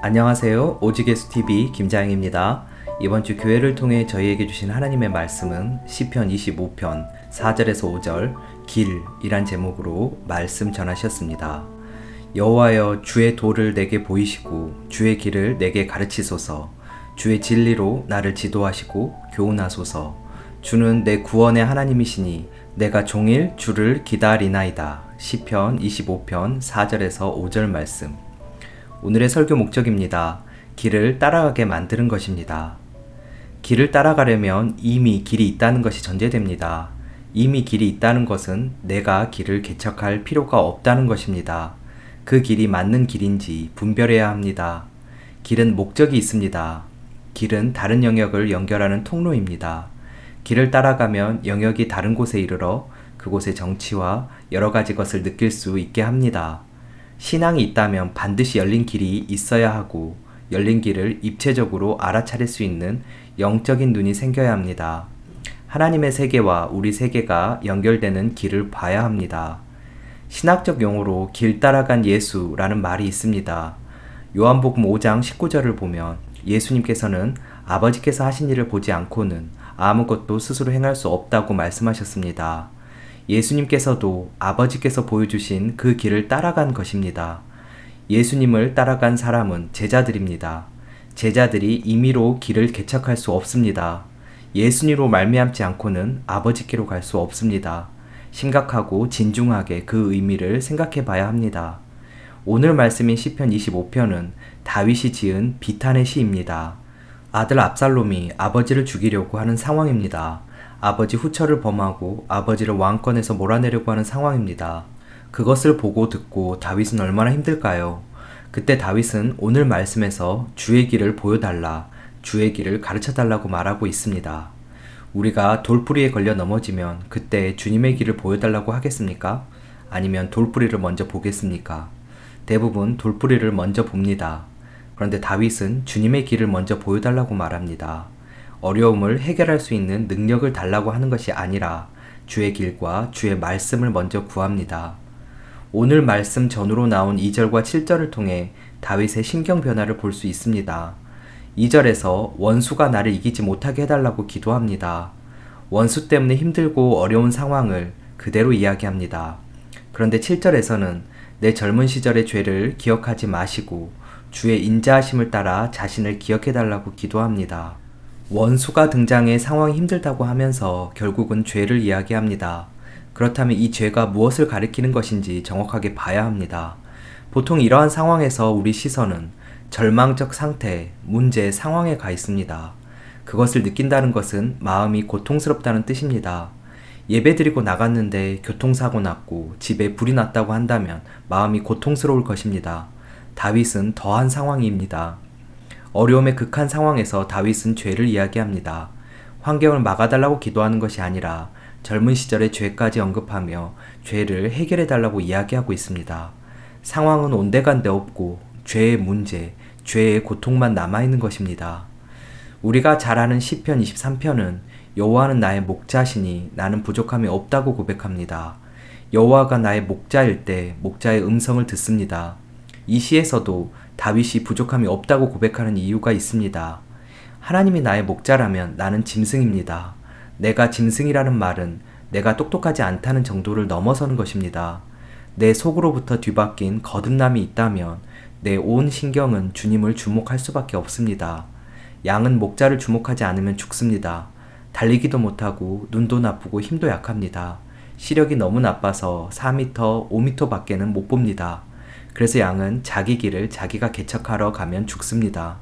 안녕하세요. 오직예수TV 김자영입니다. 이번 주 교회를 통해 저희에게 주신 하나님의 말씀은 시편 25편 4절에서 5절 길이란 제목으로 말씀 전하셨습니다. 여호와여, 주의 도를 내게 보이시고 주의 길을 내게 가르치소서. 주의 진리로 나를 지도하시고 교훈하소서. 주는 내 구원의 하나님이시니 내가 종일 주를 기다리나이다. 시편 25편 4절에서 5절 말씀. 오늘의 설교 목적입니다. 길을 따라가게 만드는 것입니다. 길을 따라가려면 이미 길이 있다는 것이 전제됩니다. 이미 길이 있다는 것은 내가 길을 개척할 필요가 없다는 것입니다. 그 길이 맞는 길인지 분별해야 합니다. 길은 목적이 있습니다. 길은 다른 영역을 연결하는 통로입니다. 길을 따라가면 영역이 다른 곳에 이르러 그곳의 정치와 여러 가지 것을 느낄 수 있게 합니다. 신앙이 있다면 반드시 열린 길이 있어야 하고 열린 길을 입체적으로 알아차릴 수 있는 영적인 눈이 생겨야 합니다. 하나님의 세계와 우리 세계가 연결되는 길을 봐야 합니다. 신학적 용어로 길 따라간 예수라는 말이 있습니다. 요한복음 5장 19절을 보면 예수님께서는 아버지께서 하신 일을 보지 않고는 아무것도 스스로 행할 수 없다고 말씀하셨습니다. 예수님께서도 아버지께서 보여주신 그 길을 따라간 것입니다. 예수님을 따라간 사람은 제자들입니다. 제자들이 임의로 길을 개척할 수 없습니다. 예수님으로 말미암지 않고는 아버지께로 갈 수 없습니다. 심각하고 진중하게 그 의미를 생각해 봐야 합니다. 오늘 말씀인 시편 25편은 다윗이 지은 비탄의 시입니다. 아들 압살롬이 아버지를 죽이려고 하는 상황입니다. 아버지 후처를 범하고 아버지를 왕권에서 몰아내려고 하는 상황입니다. 그것을 보고 듣고 다윗은 얼마나 힘들까요? 그때 다윗은 오늘 말씀에서 주의 길을 보여달라, 주의 길을 가르쳐달라고 말하고 있습니다. 우리가 돌뿌리에 걸려 넘어지면 그때 주님의 길을 보여달라고 하겠습니까? 아니면 돌뿌리를 먼저 보겠습니까? 대부분 돌뿌리를 먼저 봅니다. 그런데 다윗은 주님의 길을 먼저 보여달라고 말합니다. 어려움을 해결할 수 있는 능력을 달라고 하는 것이 아니라 주의 길과 주의 말씀을 먼저 구합니다. 오늘 말씀 전후로 나온 2절과 7절을 통해 다윗의 심경 변화를 볼 수 있습니다. 2절에서 원수가 나를 이기지 못하게 해달라고 기도합니다. 원수 때문에 힘들고 어려운 상황을 그대로 이야기합니다. 그런데 7절에서는 내 젊은 시절의 죄를 기억하지 마시고 주의 인자하심을 따라 자신을 기억해달라고 기도합니다. 원수가 등장해 상황이 힘들다고 하면서 결국은 죄를 이야기합니다. 그렇다면 이 죄가 무엇을 가리키는 것인지 정확하게 봐야 합니다. 보통 이러한 상황에서 우리 시선은 절망적 상태, 문제, 상황에 가 있습니다. 그것을 느낀다는 것은 마음이 고통스럽다는 뜻입니다. 예배드리고 나갔는데 교통사고 났고 집에 불이 났다고 한다면 마음이 고통스러울 것입니다. 다윗은 더한 상황입니다. 어려움의 극한 상황에서 다윗은 죄를 이야기합니다. 환경을 막아달라고 기도하는 것이 아니라 젊은 시절의 죄까지 언급하며 죄를 해결해달라고 이야기하고 있습니다. 상황은 온데간데 없고 죄의 문제, 죄의 고통만 남아있는 것입니다. 우리가 잘 아는 시편 23편은 여호와는 나의 목자시니 나는 부족함이 없다고 고백합니다. 여호와가 나의 목자일 때 목자의 음성을 듣습니다. 이 시에서도 다윗이 부족함이 없다고 고백하는 이유가 있습니다. 하나님이 나의 목자라면 나는 짐승입니다. 내가 짐승이라는 말은 내가 똑똑하지 않다는 정도를 넘어서는 것입니다. 내 속으로부터 뒤바뀐 거듭남이 있다면 내 온 신경은 주님을 주목할 수밖에 없습니다. 양은 목자를 주목하지 않으면 죽습니다. 달리기도 못하고 눈도 나쁘고 힘도 약합니다. 시력이 너무 나빠서 4m, 5m 밖에는 못 봅니다. 그래서 양은 자기 길을 자기가 개척하러 가면 죽습니다.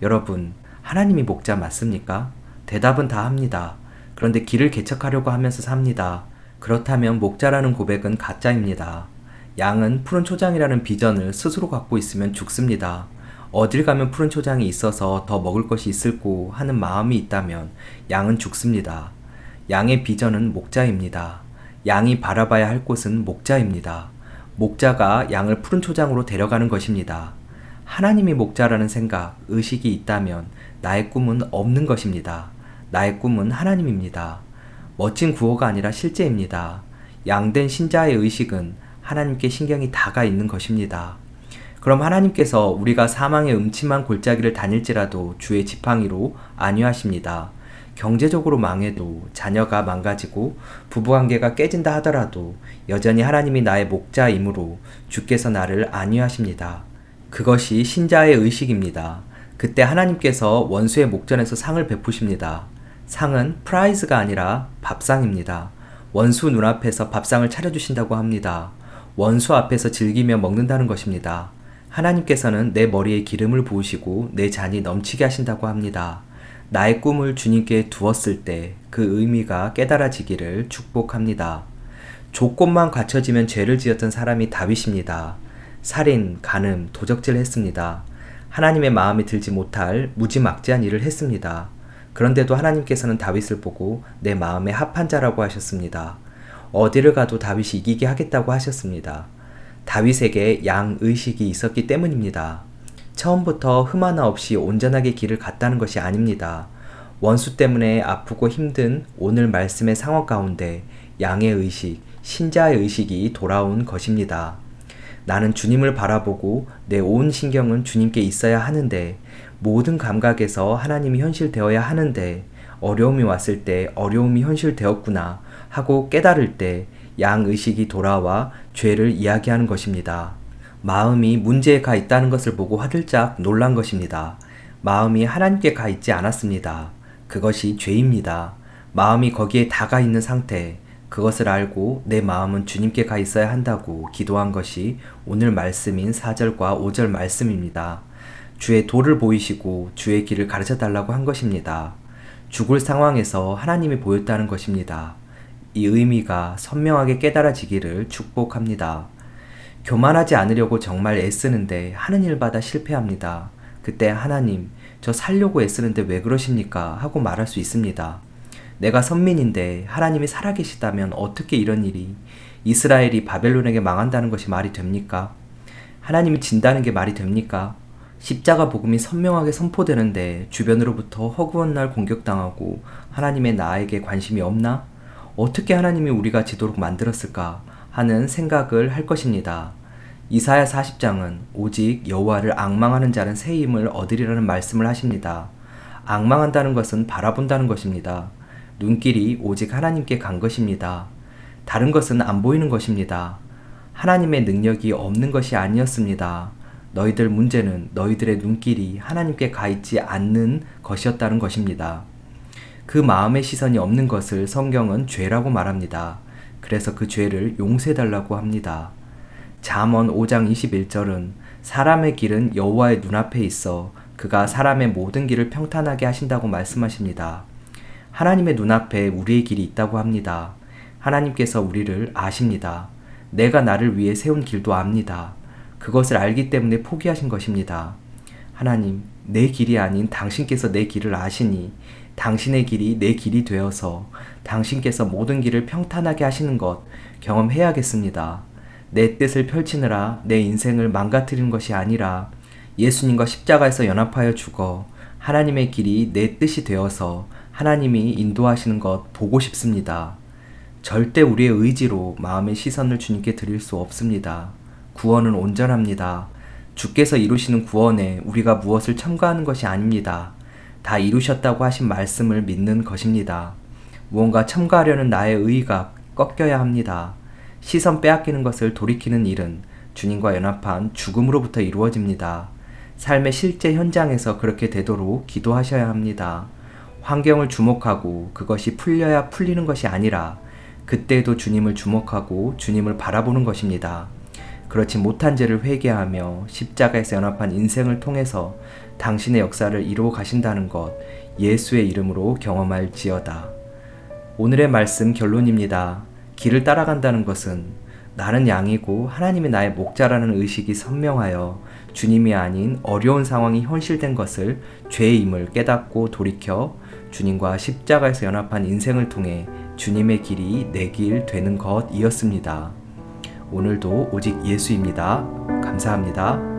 여러분, 하나님이 목자 맞습니까? 대답은 다 합니다. 그런데 길을 개척하려고 하면서 삽니다. 그렇다면 목자라는 고백은 가짜입니다. 양은 푸른 초장이라는 비전을 스스로 갖고 있으면 죽습니다. 어딜 가면 푸른 초장이 있어서 더 먹을 것이 있을고 하는 마음이 있다면 양은 죽습니다. 양의 비전은 목자입니다. 양이 바라봐야 할 곳은 목자입니다. 목자가 양을 푸른 초장으로 데려가는 것입니다. 하나님이 목자라는 생각, 의식이 있다면 나의 꿈은 없는 것입니다. 나의 꿈은 하나님입니다. 멋진 구호가 아니라 실제입니다. 양된 신자의 의식은 하나님께 신경이 다가 있는 것입니다. 그럼 하나님께서 우리가 사망의 음침한 골짜기를 다닐지라도 주의 지팡이로 안위하십니다. 경제적으로 망해도, 자녀가 망가지고 부부관계가 깨진다 하더라도 여전히 하나님이 나의 목자이므로 주께서 나를 안위하십니다. 그것이 신자의 의식입니다. 그때 하나님께서 원수의 목전에서 상을 베푸십니다. 상은 프라이즈가 아니라 밥상입니다. 원수 눈앞에서 밥상을 차려주신다고 합니다. 원수 앞에서 즐기며 먹는다는 것입니다. 하나님께서는 내 머리에 기름을 부으시고 내 잔이 넘치게 하신다고 합니다. 나의 꿈을 주님께 두었을 때 그 의미가 깨달아지기를 축복합니다. 조건만 갖춰지면 죄를 지었던 사람이 다윗입니다. 살인, 간음, 도적질을 했습니다. 하나님의 마음에 들지 못할 무지막지한 일을 했습니다. 그런데도 하나님께서는 다윗을 보고 내 마음에 합한 자라고 하셨습니다. 어디를 가도 다윗이 이기게 하겠다고 하셨습니다. 다윗에게 양의식이 있었기 때문입니다. 처음부터 흠 하나 없이 온전하게 길을 갔다는 것이 아닙니다. 원수 때문에 아프고 힘든 오늘 말씀의 상황 가운데 양의 의식, 신자의 의식이 돌아온 것입니다. 나는 주님을 바라보고 내 온 신경은 주님께 있어야 하는데, 모든 감각에서 하나님이 현실되어야 하는데, 어려움이 왔을 때 어려움이 현실되었구나 하고 깨달을 때 양의식이 돌아와 죄를 이야기하는 것입니다. 마음이 문제에 가 있다는 것을 보고 화들짝 놀란 것입니다. 마음이 하나님께 가 있지 않았습니다. 그것이 죄입니다. 마음이 거기에 다가 있는 상태, 그것을 알고 내 마음은 주님께 가 있어야 한다고 기도한 것이 오늘 말씀인 4절과 5절 말씀입니다. 주의 도를 보이시고 주의 길을 가르쳐 달라고 한 것입니다. 죽을 상황에서 하나님이 보였다는 것입니다. 이 의미가 선명하게 깨달아지기를 축복합니다. 교만하지 않으려고 정말 애쓰는데 하는 일마다 실패합니다. 그때 하나님, 저 살려고 애쓰는데 왜 그러십니까? 하고 말할 수 있습니다. 내가 선민인데 하나님이 살아계시다면 어떻게 이런 일이, 이스라엘이 바벨론에게 망한다는 것이 말이 됩니까? 하나님이 진다는 게 말이 됩니까? 십자가 복음이 선명하게 선포되는데 주변으로부터 허구한 날 공격당하고 하나님의 나에게 관심이 없나? 어떻게 하나님이 우리가 지도록 만들었을까 하는 생각을 할 것입니다. 이사야 40장은 오직 여호와를 앙망하는 자는 새 힘을 얻으리라는 말씀을 하십니다. 앙망한다는 것은 바라본다는 것입니다. 눈길이 오직 하나님께 간 것입니다. 다른 것은 안 보이는 것입니다. 하나님의 능력이 없는 것이 아니었습니다. 너희들 문제는 너희들의 눈길이 하나님께 가 있지 않는 것이었다는 것입니다. 그 마음의 시선이 없는 것을 성경은 죄라고 말합니다. 그래서 그 죄를 용서해달라고 합니다. 잠언 5장 21절은 사람의 길은 여호와의 눈앞에 있어 그가 사람의 모든 길을 평탄하게 하신다고 말씀하십니다. 하나님의 눈앞에 우리의 길이 있다고 합니다. 하나님께서 우리를 아십니다. 내가 나를 위해 세운 길도 압니다. 그것을 알기 때문에 포기하신 것입니다. 하나님, 내 길이 아닌 당신께서 내 길을 아시니 당신의 길이 내 길이 되어서 당신께서 모든 길을 평탄하게 하시는 것 경험해야겠습니다. 내 뜻을 펼치느라 내 인생을 망가뜨리는 것이 아니라 예수님과 십자가에서 연합하여 죽어 하나님의 길이 내 뜻이 되어서 하나님이 인도하시는 것 보고 싶습니다. 절대 우리의 의지로 마음의 시선을 주님께 드릴 수 없습니다. 구원은 온전합니다. 주께서 이루시는 구원에 우리가 무엇을 첨가하는 것이 아닙니다. 다 이루셨다고 하신 말씀을 믿는 것입니다. 무언가 첨가하려는 나의 의의가 꺾여야 합니다. 시선 빼앗기는 것을 돌이키는 일은 주님과 연합한 죽음으로부터 이루어집니다. 삶의 실제 현장에서 그렇게 되도록 기도하셔야 합니다. 환경을 주목하고 그것이 풀려야 풀리는 것이 아니라 그때도 주님을 주목하고 주님을 바라보는 것입니다. 그렇지 못한 죄를 회개하며 십자가에서 연합한 인생을 통해서 당신의 역사를 이루어 가신다는 것 예수의 이름으로 경험할지어다. 오늘의 말씀 결론입니다. 길을 따라간다는 것은 나는 양이고 하나님이 나의 목자라는 의식이 선명하여 주님이 아닌 어려운 상황이 현실된 것을 죄임을 깨닫고 돌이켜 주님과 십자가에서 연합한 인생을 통해 주님의 길이 내 길 되는 것이었습니다. 오늘도 오직 예수입니다. 감사합니다.